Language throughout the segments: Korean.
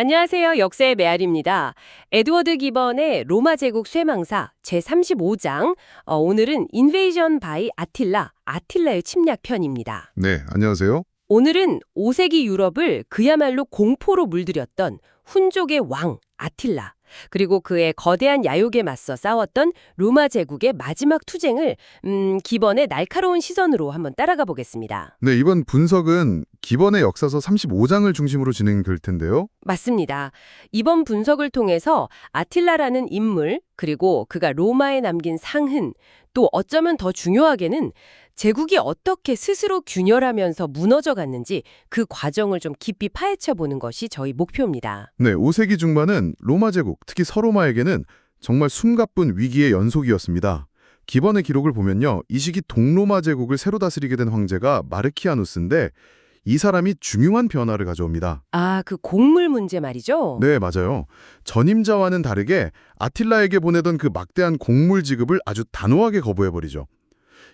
안녕하세요. 역사의 메아리입니다. 에드워드 기번의 로마 제국 쇠망사 제35장. 오늘은 인베이전 바이 아틸라, 아틸라의 침략 편입니다. 네, 안녕하세요. 오늘은 5세기 유럽을 그야말로 공포로 물들였던 훈족의 왕 아틸라, 그리고 그의 거대한 야욕에 맞서 싸웠던 로마 제국의 마지막 투쟁을 기번의 날카로운 시선으로 한번 따라가 보겠습니다. 네, 이번 분석은 기번의 역사서 35장을 중심으로 진행될 텐데요. 맞습니다. 이번 분석을 통해서 아틸라라는 인물, 그리고 그가 로마에 남긴 상흔, 또 어쩌면 더 중요하게는 제국이 어떻게 스스로 균열하면서 무너져 갔는지 그 과정을 좀 깊이 파헤쳐 보는 것이 저희 목표입니다. 네, 5세기 중반은 로마 제국, 특히 서로마에게는 정말 숨가쁜 위기의 연속이었습니다. 기번의 기록을 보면요, 이 시기 동로마 제국을 새로 다스리게 된 황제가 마르키아누스인데 이 사람이 중요한 변화를 가져옵니다. 아, 그 곡물 문제 말이죠? 네, 맞아요. 전임자와는 다르게 아틸라에게 보내던 그 막대한 곡물 지급을 아주 단호하게 거부해버리죠.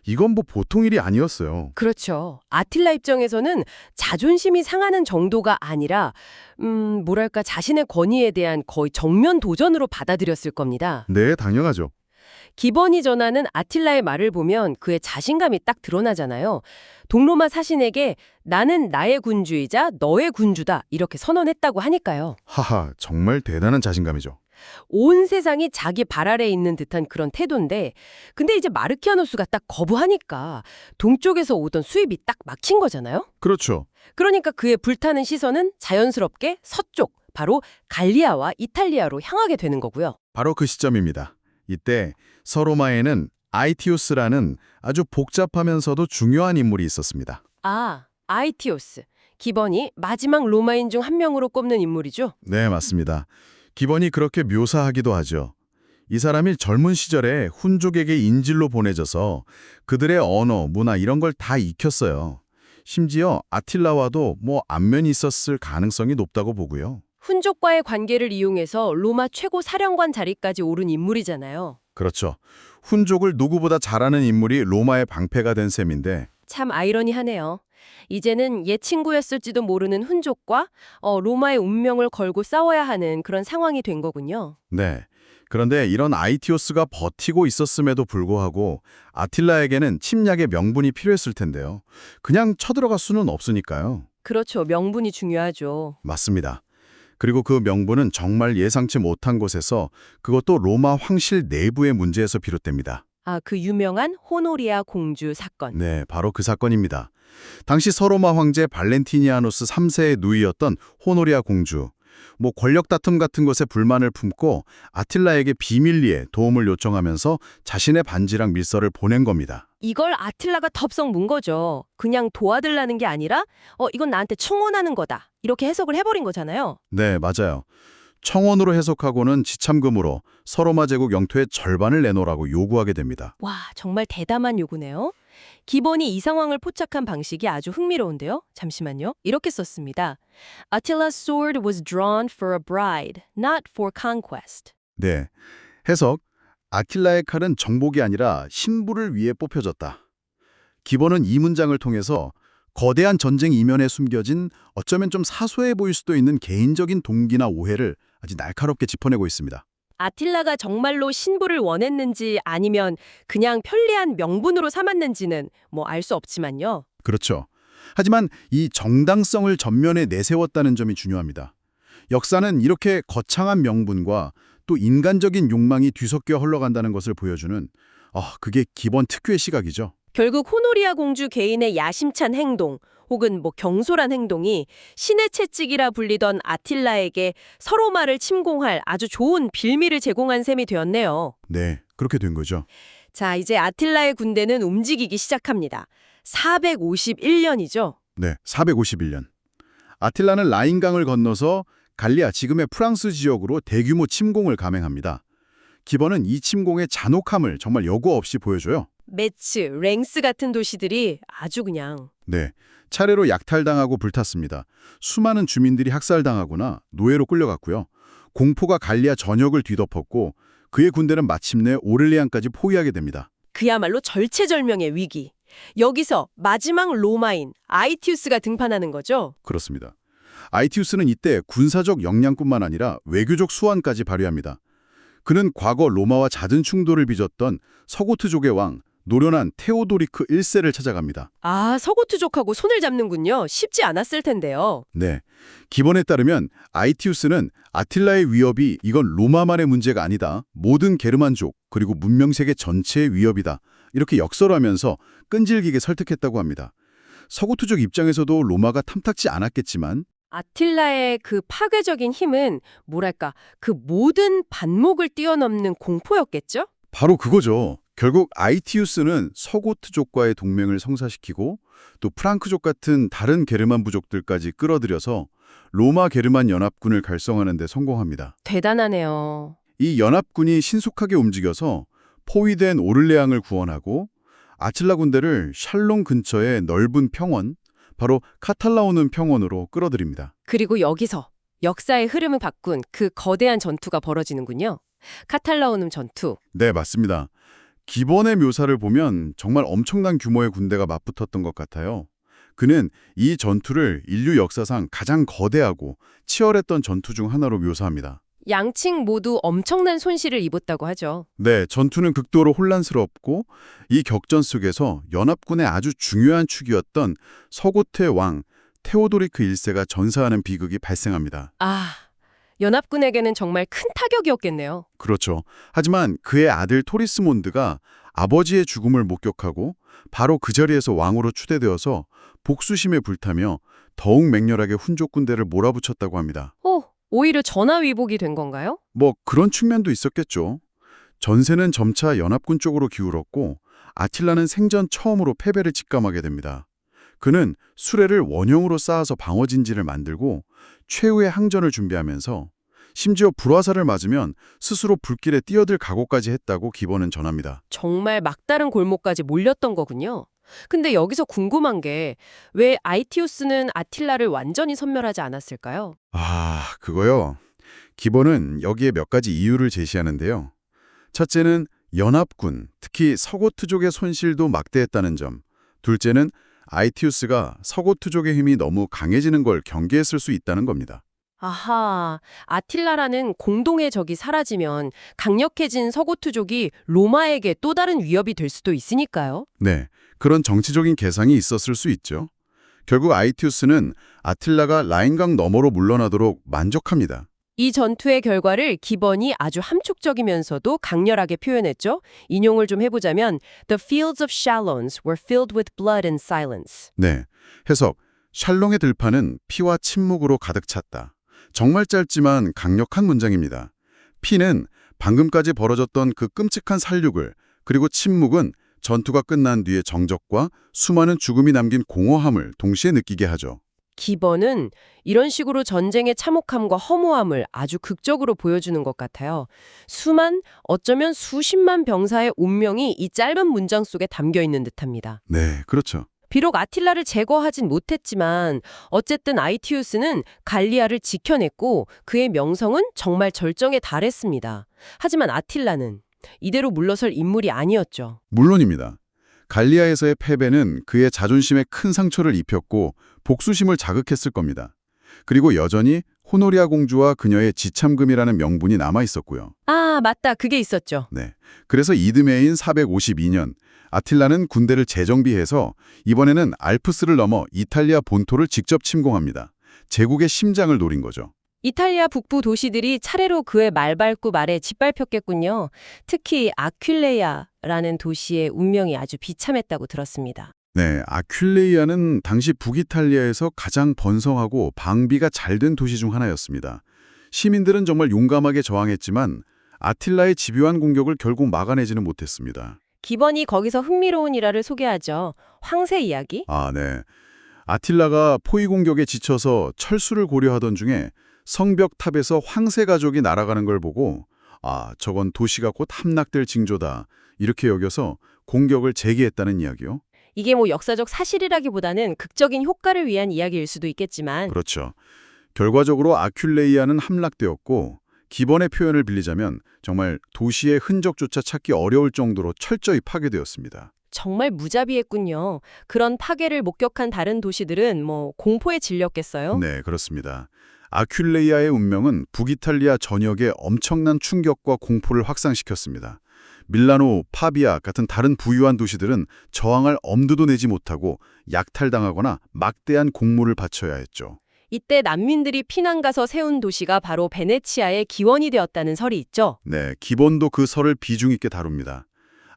이건 뭐 보통 일이 아니었어요. 그렇죠. 아틸라 입장에서는 자존심이 상하는 정도가 아니라 뭐랄까 자신의 권위에 대한 거의 정면 도전으로 받아들였을 겁니다. 네, 당연하죠. 기번이 전하는 아틸라의 말을 보면 그의 자신감이 딱 드러나잖아요. 동로마 사신에게 나는 나의 군주이자 너의 군주다 이렇게 선언했다고 하니까요. 하하, 정말 대단한 자신감이죠. 온 세상이 자기 발 아래에 있는 듯한 그런 태도인데, 근데 이제 마르키아노스가 딱 거부하니까 동쪽에서 오던 수입이 딱 막힌 거잖아요. 그렇죠. 그러니까 그의 불타는 시선은 자연스럽게 서쪽, 바로 갈리아와 이탈리아로 향하게 되는 거고요. 바로 그 시점입니다. 이때 서로마에는 아이티우스라는 아주 복잡하면서도 중요한 인물이 있었습니다. 아, 아이티오스. 기번이 마지막 로마인 중 한 명으로 꼽는 인물이죠. 네, 맞습니다. 기번이 그렇게 묘사하기도 하죠. 이 사람이 젊은 시절에 훈족에게 인질로 보내져서 그들의 언어, 문화 이런 걸 다 익혔어요. 심지어 아틸라와도 안면이 있었을 가능성이 높다고 보고요. 훈족과의 관계를 이용해서 로마 최고 사령관 자리까지 오른 인물이잖아요. 그렇죠. 훈족을 누구보다 잘 아는 인물이 로마의 방패가 된 셈인데 참 아이러니하네요. 이제는 옛 친구였을지도 모르는 훈족과 로마의 운명을 걸고 싸워야 하는 그런 상황이 된 거군요. 네. 그런데 이런 아이티오스가 버티고 있었음에도 불구하고 아틸라에게는 침략의 명분이 필요했을 텐데요. 그냥 쳐들어갈 수는 없으니까요. 그렇죠. 명분이 중요하죠. 맞습니다. 그리고 그 명분은 정말 예상치 못한 곳에서, 그것도 로마 황실 내부의 문제에서 비롯됩니다. 아, 그 유명한 호노리아 공주 사건. 네, 바로 그 사건입니다. 당시 서로마 황제 발렌티니아누스 3세의 누이였던 호노리아 공주. 권력 다툼 같은 것에 불만을 품고 아틸라에게 비밀리에 도움을 요청하면서 자신의 반지랑 밀서를 보낸 겁니다. 이걸 아틸라가 덥석 문 거죠. 그냥 도와달라는 게 아니라 이건 나한테 충원하는 거다. 이렇게 해석을 해버린 거잖아요. 네, 맞아요. 청원으로 해석하고는 지참금으로 서로마 제국 영토의 절반을 내놓으라고 요구하게 됩니다. 와, 정말 대담한 요구네요. 기본이 이 상황을 포착한 방식이 아주 흥미로운데요. 잠시만요. 이렇게 썼습니다. Attila's sword was drawn for a bride, not for conquest. 네, 해석. 아킬라의 칼은 정복이 아니라 신부를 위해 뽑혀졌다. 기본은 이 문장을 통해서 거대한 전쟁 이면에 숨겨진 어쩌면 좀 사소해 보일 수도 있는 개인적인 동기나 오해를 아주 날카롭게 짚어내고 있습니다. 아틸라가 정말로 신부를 원했는지 아니면 그냥 편리한 명분으로 삼았는지는 알 수 없지만요. 그렇죠. 하지만 이 정당성을 전면에 내세웠다는 점이 중요합니다. 역사는 이렇게 거창한 명분과 또 인간적인 욕망이 뒤섞여 흘러간다는 것을 보여주는 그게 기본 특유의 시각이죠. 결국 호노리아 공주 개인의 야심찬 행동 혹은 경솔한 행동이 신의 채찍이라 불리던 아틸라에게 서로마를 침공할 아주 좋은 빌미를 제공한 셈이 되었네요. 네, 그렇게 된 거죠. 자, 이제 아틸라의 군대는 움직이기 시작합니다. 451년이죠. 네, 451년. 아틸라는 라인강을 건너서 갈리아, 지금의 프랑스 지역으로 대규모 침공을 감행합니다. 기번은 이 침공의 잔혹함을 정말 여과 없이 보여줘요. 메츠, 랭스 같은 도시들이 아주 그냥 네, 차례로 약탈당하고 불탔습니다. 수많은 주민들이 학살당하거나 노예로 끌려갔고요. 공포가 갈리아 전역을 뒤덮었고 그의 군대는 마침내 오를리안까지 포위하게 됩니다. 그야말로 절체절명의 위기. 여기서 마지막 로마인 아이티우스가 등판하는 거죠. 그렇습니다. 아이티우스는 이때 군사적 역량뿐만 아니라 외교적 수완까지 발휘합니다. 그는 과거 로마와 잦은 충돌을 빚었던 서고트족의 왕 노련한 테오도리크 1세를 찾아갑니다. 아, 서고트족하고 손을 잡는군요. 쉽지 않았을 텐데요. 네, 기본에 따르면 아이티우스는 아틸라의 위협이 이건 로마만의 문제가 아니다. 모든 게르만족 그리고 문명세계 전체의 위협이다. 이렇게 역설하면서 끈질기게 설득했다고 합니다. 서고트족 입장에서도 로마가 탐탁지 않았겠지만 아틸라의 그 파괴적인 힘은 뭐랄까, 그 모든 반목을 뛰어넘는 공포였겠죠? 바로 그거죠. 결국 아이티우스는 서고트족과의 동맹을 성사시키고 또 프랑크족 같은 다른 게르만 부족들까지 끌어들여서 로마 게르만 연합군을 결성하는 데 성공합니다. 대단하네요. 이 연합군이 신속하게 움직여서 포위된 오를레앙을 구원하고 아칠라 군대를 샬롱 근처의 넓은 평원, 바로 카탈라오는 평원으로 끌어들입니다. 그리고 여기서 역사의 흐름을 바꾼 그 거대한 전투가 벌어지는군요. 카탈라오눔 전투. 네, 맞습니다. 기본의 묘사를 보면 정말 엄청난 규모의 군대가 맞붙었던 것 같아요. 그는 이 전투를 인류 역사상 가장 거대하고 치열했던 전투 중 하나로 묘사합니다. 양측 모두 엄청난 손실을 입었다고 하죠. 네, 전투는 극도로 혼란스럽고 이 격전 속에서 연합군의 아주 중요한 축이었던 서고트의 왕 테오도리크 1세가 전사하는 비극이 발생합니다. 아, 연합군에게는 정말 큰 타격이었겠네요. 그렇죠. 하지만 그의 아들 토리스몬드가 아버지의 죽음을 목격하고 바로 그 자리에서 왕으로 추대되어서 복수심에 불타며 더욱 맹렬하게 훈족 군대를 몰아붙였다고 합니다. 오히려 전화위복이 된 건가요? 뭐 그런 측면도 있었겠죠. 전세는 점차 연합군 쪽으로 기울었고 아틸라는 생전 처음으로 패배를 직감하게 됩니다. 그는 수레를 원형으로 쌓아서 방어진지를 만들고 최후의 항전을 준비하면서 심지어 불화살을 맞으면 스스로 불길에 뛰어들 각오까지 했다고 기본은 전합니다. 정말 막다른 골목까지 몰렸던 거군요. 근데 여기서 궁금한 게 왜 아이티우스는 아틸라를 완전히 섬멸하지 않았을까요? 그거요. 기본은 여기에 몇 가지 이유를 제시하는데요. 첫째는 연합군, 특히 서고트족의 손실도 막대했다는 점. 둘째는 아이티우스가 서고트족의 힘이 너무 강해지는 걸 경계했을 수 있다는 겁니다. 아하, 아틸라라는 공동의 적이 사라지면 강력해진 서고트족이 로마에게 또 다른 위협이 될 수도 있으니까요. 네, 그런 정치적인 계상이 있었을 수 있죠. 결국 아이티우스는 아틸라가 라인강 너머로 물러나도록 만족합니다. 이 전투의 결과를 기본이 아주 함축적이면서도 강렬하게 표현했죠. 인용을 좀 해보자면 The fields of Chalons were filled with blood and silence. 네, 해석. 샬롱의 들판은 피와 침묵으로 가득 찼다. 정말 짧지만 강력한 문장입니다. 피는 방금까지 벌어졌던 그 끔찍한 살육을, 그리고 침묵은 전투가 끝난 뒤의 정적과 수많은 죽음이 남긴 공허함을 동시에 느끼게 하죠. 기본은 이런 식으로 전쟁의 참혹함과 허무함을 아주 극적으로 보여주는 것 같아요. 어쩌면 수십만 병사의 운명이 이 짧은 문장 속에 담겨 있는 듯합니다. 네, 그렇죠. 비록 아틸라를 제거하진 못했지만 어쨌든 아이티우스는 갈리아를 지켜냈고 그의 명성은 정말 절정에 달했습니다. 하지만 아틸라는 이대로 물러설 인물이 아니었죠. 물론입니다. 갈리아에서의 패배는 그의 자존심에 큰 상처를 입혔고 복수심을 자극했을 겁니다. 그리고 여전히 호노리아 공주와 그녀의 지참금이라는 명분이 남아있었고요. 아, 맞다. 그게 있었죠. 네. 그래서 이듬해인 452년 아틸라는 군대를 재정비해서 이번에는 알프스를 넘어 이탈리아 본토를 직접 침공합니다. 제국의 심장을 노린 거죠. 이탈리아 북부 도시들이 차례로 그의 말발굽 아래 짓밟혔겠군요. 특히 아퀴레이아라는 도시의 운명이 아주 비참했다고 들었습니다. 네, 아퀴레이아는 당시 북이탈리아에서 가장 번성하고 방비가 잘 된 도시 중 하나였습니다. 시민들은 정말 용감하게 저항했지만 아틸라의 집요한 공격을 결국 막아내지는 못했습니다. 기본이 거기서 흥미로운 일화를 소개하죠. 황새 이야기? 네. 아틸라가 포위 공격에 지쳐서 철수를 고려하던 중에 성벽탑에서 황새 가족이 날아가는 걸 보고 저건 도시가 곧 함락될 징조다. 이렇게 여겨서 공격을 재개했다는 이야기요. 이게 역사적 사실이라기보다는 극적인 효과를 위한 이야기일 수도 있겠지만 그렇죠. 결과적으로 아큘레이아는 함락되었고 기본의 표현을 빌리자면 정말 도시의 흔적조차 찾기 어려울 정도로 철저히 파괴되었습니다. 정말 무자비했군요. 그런 파괴를 목격한 다른 도시들은 공포에 질렸겠어요? 네, 그렇습니다. 아큄레이아의 운명은 북이탈리아 전역에 엄청난 충격과 공포를 확산시켰습니다. 밀라노, 파비아 같은 다른 부유한 도시들은 저항할 엄두도 내지 못하고 약탈당하거나 막대한 공물을 바쳐야 했죠. 이때 난민들이 피난 가서 세운 도시가 바로 베네치아의 기원이 되었다는 설이 있죠. 네, 기본도 그 설을 비중 있게 다룹니다.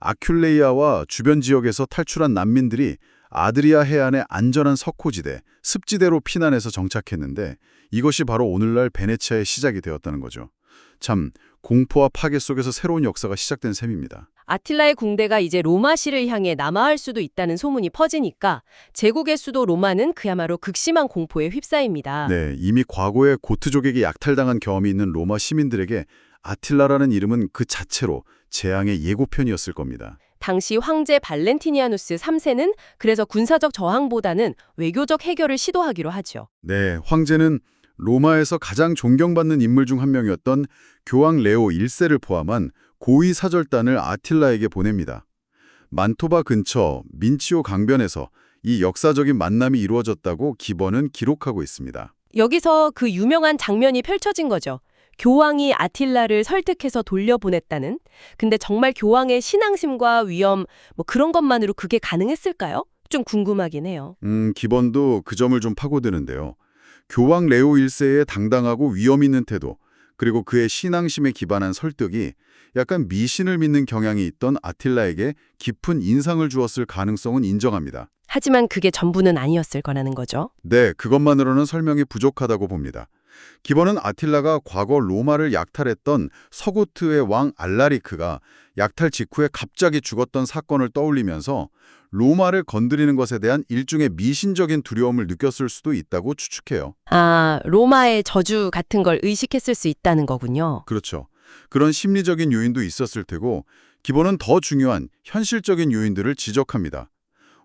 아큄레이아와 주변 지역에서 탈출한 난민들이 아드리아 해안의 안전한 석호지대, 습지대로 피난해서 정착했는데 이것이 바로 오늘날 베네치아의 시작이 되었다는 거죠. 참, 공포와 파괴 속에서 새로운 역사가 시작된 셈입니다. 아틸라의 궁대가 이제 로마시를 향해 남하할 수도 있다는 소문이 퍼지니까 제국의 수도 로마는 그야말로 극심한 공포에 휩싸입니다. 네, 이미 과거에 고트족에게 약탈당한 경험이 있는 로마 시민들에게 아틸라라는 이름은 그 자체로 재앙의 예고편이었을 겁니다. 당시 황제 발렌티니아누스 3세는 그래서 군사적 저항보다는 외교적 해결을 시도하기로 하죠. 네, 황제는 로마에서 가장 존경받는 인물 중 한 명이었던 교황 레오 1세를 포함한 고위 사절단을 아틸라에게 보냅니다. 만토바 근처 민치오 강변에서 이 역사적인 만남이 이루어졌다고 기본은 기록하고 있습니다. 여기서 그 유명한 장면이 펼쳐진 거죠. 교황이 아틸라를 설득해서 돌려보냈다는. 근데 정말 교황의 신앙심과 위엄 그런 것만으로 그게 가능했을까요? 좀 궁금하긴 해요. 기본도 그 점을 좀 파고드는데요. 교황 레오 1세의 당당하고 위엄 있는 태도, 그리고 그의 신앙심에 기반한 설득이 약간 미신을 믿는 경향이 있던 아틸라에게 깊은 인상을 주었을 가능성은 인정합니다. 하지만 그게 전부는 아니었을 거라는 거죠. 네, 그것만으로는 설명이 부족하다고 봅니다. 기본은 아틸라가 과거 로마를 약탈했던 서고트의 왕 알라리크가 약탈 직후에 갑자기 죽었던 사건을 떠올리면서 로마를 건드리는 것에 대한 일종의 미신적인 두려움을 느꼈을 수도 있다고 추측해요. 아, 로마의 저주 같은 걸 의식했을 수 있다는 거군요. 그렇죠. 그런 심리적인 요인도 있었을 테고 기본은 더 중요한 현실적인 요인들을 지적합니다.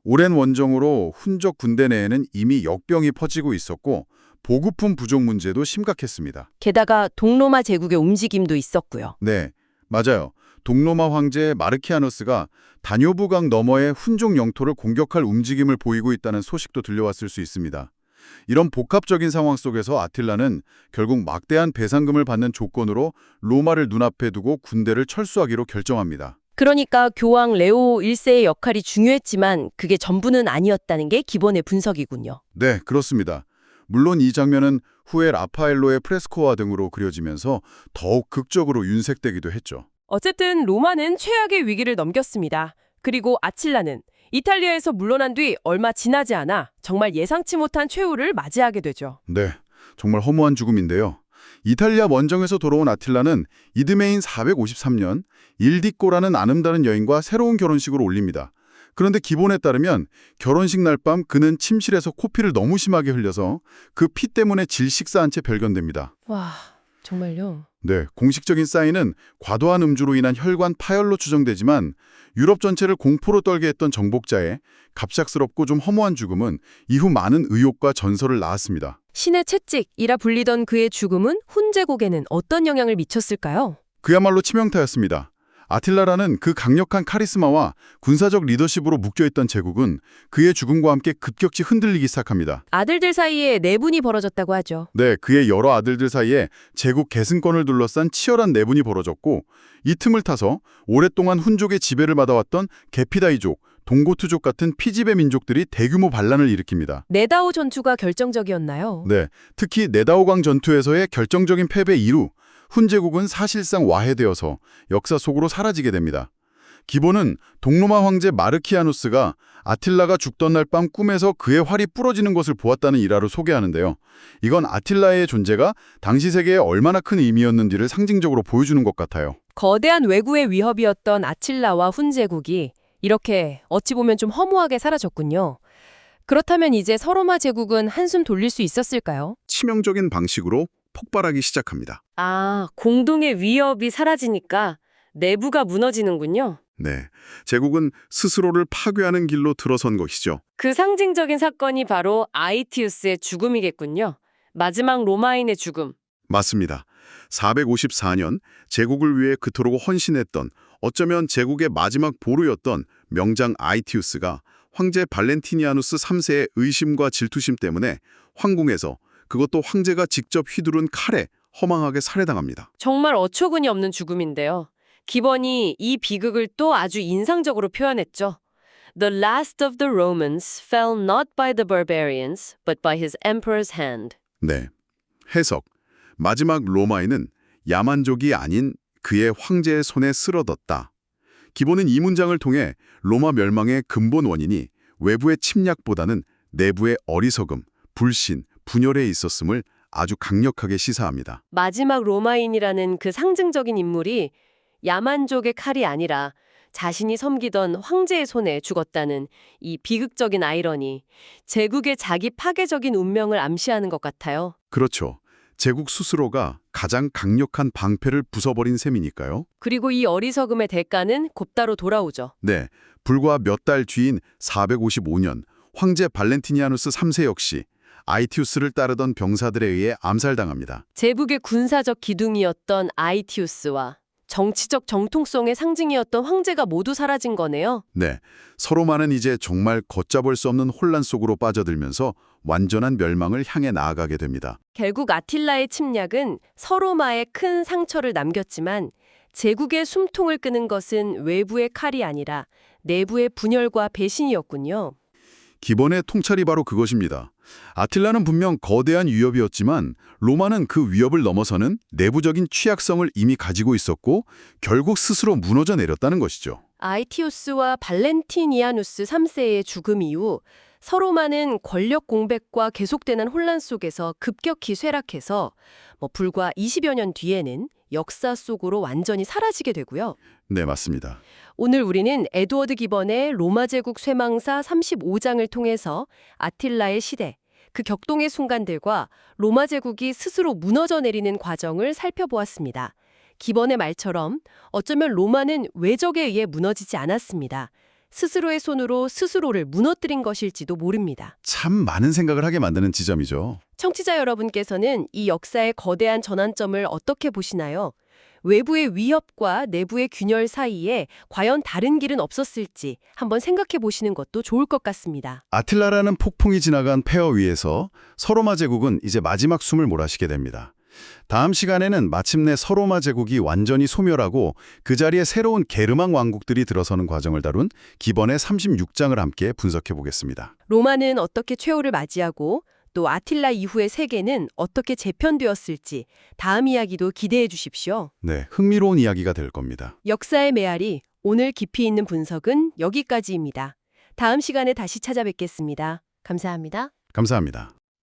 오랜 원정으로 훈적 군대 내에는 이미 역병이 퍼지고 있었고 보급품 부족 문제도 심각했습니다. 게다가 동로마 제국의 움직임도 있었고요. 네, 맞아요. 동로마 황제 마르키아누스가 다뇨브강 너머의 훈족 영토를 공격할 움직임을 보이고 있다는 소식도 들려왔을 수 있습니다. 이런 복합적인 상황 속에서 아틸라는 결국 막대한 배상금을 받는 조건으로 로마를 눈앞에 두고 군대를 철수하기로 결정합니다. 그러니까 교황 레오 1세의 역할이 중요했지만 그게 전부는 아니었다는 게 기본의 분석이군요. 네, 그렇습니다. 물론 이 장면은 후에 라파엘로의 프레스코화 등으로 그려지면서 더욱 극적으로 윤색되기도 했죠. 어쨌든 로마는 최악의 위기를 넘겼습니다. 그리고 아칠라는 이탈리아에서 물러난 뒤 얼마 지나지 않아 정말 예상치 못한 최후를 맞이하게 되죠. 네, 정말 허무한 죽음인데요. 이탈리아 원정에서 돌아온 아틸라는 이듬해인 453년 일디꼬라는 아름다운 여인과 새로운 결혼식을 올립니다. 그런데 기본에 따르면 결혼식 날 밤 그는 침실에서 코피를 너무 심하게 흘려서 그 피 때문에 질식사한 채 발견됩니다. 와, 정말요? 네, 공식적인 사인은 과도한 음주로 인한 혈관 파열로 추정되지만 유럽 전체를 공포로 떨게 했던 정복자의 갑작스럽고 좀 허무한 죽음은 이후 많은 의혹과 전설을 낳았습니다. 신의 채찍이라 불리던 그의 죽음은 훈제국에는 어떤 영향을 미쳤을까요? 그야말로 치명타였습니다. 아틸라라는 그 강력한 카리스마와 군사적 리더십으로 묶여있던 제국은 그의 죽음과 함께 급격히 흔들리기 시작합니다. 아들들 사이에 내분이 벌어졌다고 하죠. 네, 그의 여러 아들들 사이에 제국 계승권을 둘러싼 치열한 내분이 벌어졌고 이 틈을 타서 오랫동안 훈족의 지배를 받아왔던 게피다이족, 동고투족 같은 피지배 민족들이 대규모 반란을 일으킵니다. 네다오 전투가 결정적이었나요? 네, 특히 네다오강 전투에서의 결정적인 패배 이후 훈제국은 사실상 와해되어서 역사 속으로 사라지게 됩니다. 기본은 동로마 황제 마르키아누스가 아틸라가 죽던 날 밤 꿈에서 그의 활이 부러지는 것을 보았다는 일화로 소개하는데요. 이건 아틸라의 존재가 당시 세계에 얼마나 큰 의미였는지를 상징적으로 보여주는 것 같아요. 거대한 왜구의 위협이었던 아틸라와 훈제국이 이렇게 어찌 보면 좀 허무하게 사라졌군요. 그렇다면 이제 서로마 제국은 한숨 돌릴 수 있었을까요? 치명적인 방식으로 폭발하기 시작합니다. 아, 공동의 위협이 사라지니까 내부가 무너지는군요. 네, 제국은 스스로를 파괴하는 길로 들어선 것이죠. 그 상징적인 사건이 바로 아이티우스의 죽음이겠군요. 마지막 로마인의 죽음. 맞습니다. 454년 제국을 위해 그토록 헌신했던 어쩌면 제국의 마지막 보루였던 명장 아이티우스가 황제 발렌티니아누스 3세의 의심과 질투심 때문에 황궁에서 그것도 황제가 직접 휘두른 칼에 허망하게 살해당합니다. 정말 어처구니 없는 죽음인데요. 기본이 이 비극을 또 아주 인상적으로 표현했죠. The last of the Romans fell not by the barbarians, but by his emperor's hand. 네. 해석. 마지막 로마인은 야만족이 아닌 그의 황제의 손에 쓰러졌다. 기본은 이 문장을 통해 로마 멸망의 근본 원인이 외부의 침략보다는 내부의 어리석음, 불신, 분열에 있었음을 아주 강력하게 시사합니다. 마지막 로마인이라는 그 상징적인 인물이 야만족의 칼이 아니라 자신이 섬기던 황제의 손에 죽었다는 이 비극적인 아이러니, 제국의 자기 파괴적인 운명을 암시하는 것 같아요. 그렇죠. 제국 스스로가 가장 강력한 방패를 부숴버린 셈이니까요. 그리고 이 어리석음의 대가는 곧바로 돌아오죠. 네, 불과 몇 달 뒤인 455년 황제 발렌티니아누스 3세 역시 아이티우스를 따르던 병사들에 의해 암살당합니다. 제국의 군사적 기둥이었던 아이티우스와 정치적 정통성의 상징이었던 황제가 모두 사라진 거네요. 네, 서로만은 이제 정말 걷잡을 수 없는 혼란 속으로 빠져들면서 완전한 멸망을 향해 나아가게 됩니다. 결국 아틸라의 침략은 서로마에 큰 상처를 남겼지만 제국의 숨통을 끄는 것은 외부의 칼이 아니라 내부의 분열과 배신이었군요. 기본의 통찰이 바로 그것입니다. 아틸라는 분명 거대한 위협이었지만 로마는 그 위협을 넘어서는 내부적인 취약성을 이미 가지고 있었고 결국 스스로 무너져 내렸다는 것이죠. 아이티우스와 발렌티니아누스 3세의 죽음 이후 서로마는 권력 공백과 계속되는 혼란 속에서 급격히 쇠락해서 불과 20여 년 뒤에는 역사 속으로 완전히 사라지게 되고요. 네, 맞습니다. 오늘 우리는 에드워드 기번의 로마 제국 쇠망사 35장을 통해서 아틸라의 시대, 그 격동의 순간들과 로마 제국이 스스로 무너져 내리는 과정을 살펴보았습니다. 기번의 말처럼 어쩌면 로마는 외적에 의해 무너지지 않았습니다. 스스로의 손으로 스스로를 무너뜨린 것일지도 모릅니다. 참 많은 생각을 하게 만드는 지점이죠. 청취자 여러분께서는 이 역사의 거대한 전환점을 어떻게 보시나요? 외부의 위협과 내부의 균열 사이에 과연 다른 길은 없었을지 한번 생각해 보시는 것도 좋을 것 같습니다. 아틸라라는 폭풍이 지나간 폐허 위에서 서로마 제국은 이제 마지막 숨을 몰아쉬게 됩니다. 다음 시간에는 마침내 서로마 제국이 완전히 소멸하고 그 자리에 새로운 게르만 왕국들이 들어서는 과정을 다룬 기번의 36장을 함께 분석해 보겠습니다. 로마는 어떻게 최후를 맞이하고 또 아틸라 이후의 세계는 어떻게 재편되었을지 다음 이야기도 기대해 주십시오. 네, 흥미로운 이야기가 될 겁니다. 역사의 메아리, 오늘 깊이 있는 분석은 여기까지입니다. 다음 시간에 다시 찾아뵙겠습니다. 감사합니다. 감사합니다.